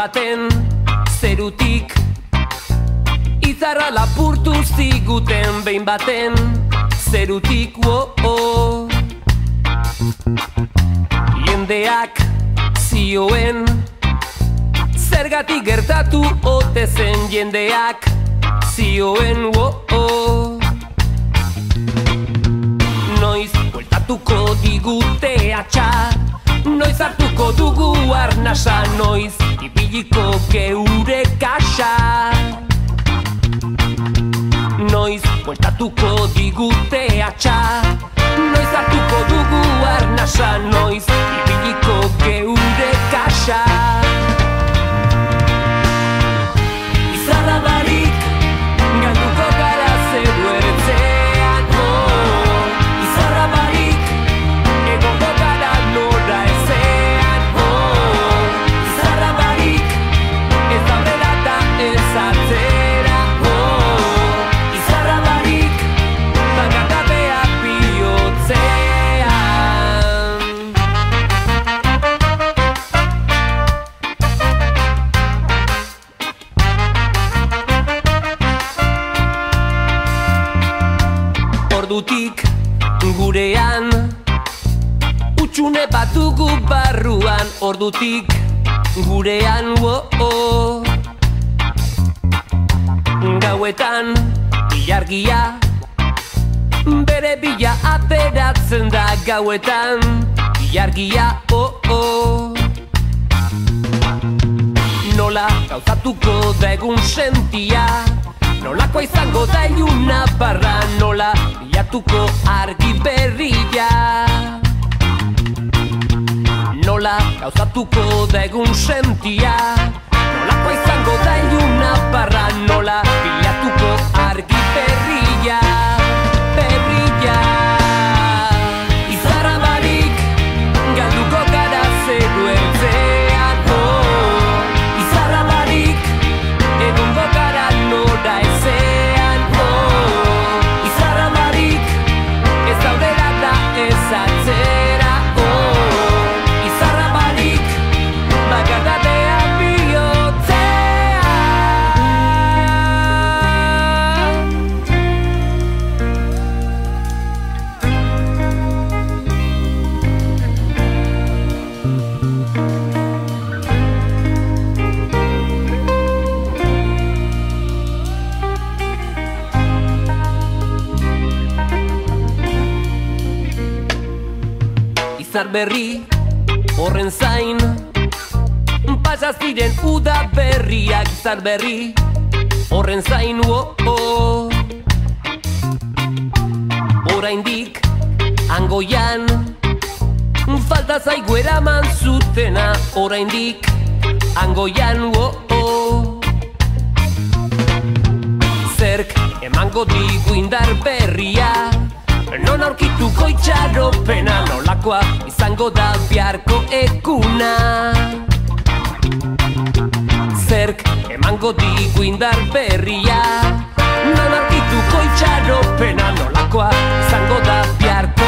baten zerutik izarra lapurtu ziguten behin baten zerutik jendeak zioen zergatik gertatu ote zen jendeak zioen noiz bueltatuko digute atxa noiz hartuko dugu arnasa noiz ibiliko geure kaxa noiz bueltatuko digute atxa noiz hartuko dugu arnasa noiz ibiliko geure kaxa izarra barik galduko gara zeru ertzean izarra barik egongo gara nora ezean izarra barik ez aurrera eta ez atzera izarra barik bagardabea bihotzean ordutik gurean utxune bat dugu barruan ordutik gurean gauetan ilargia bere bila ateratzen da gauetan ilargia nola gauzatuko da egun sentia nolakoa izango da iluna barra nola bilatuko argi berria nola gauzatuko da egun sentia nolakoa izango da iluna barra nola bilatuko argi berria izarra barik galduko gara zeru ertzean izarra barik egongo gara nora ezean izarra barik ez aurrera da ez atzera izarra barik bagardadea bihotzean izar berri horren zain pasa ziren uda berriak izar berri horren zain oraindik hangoian falta zaigu eraman zutena oraindik hangoian zerk emango digu indar berria non aurkituko itxaropena nolakoa izango da biharko eguna zerk emango digu indar berria non aurkituko itxaropena nolakoa izango da biharko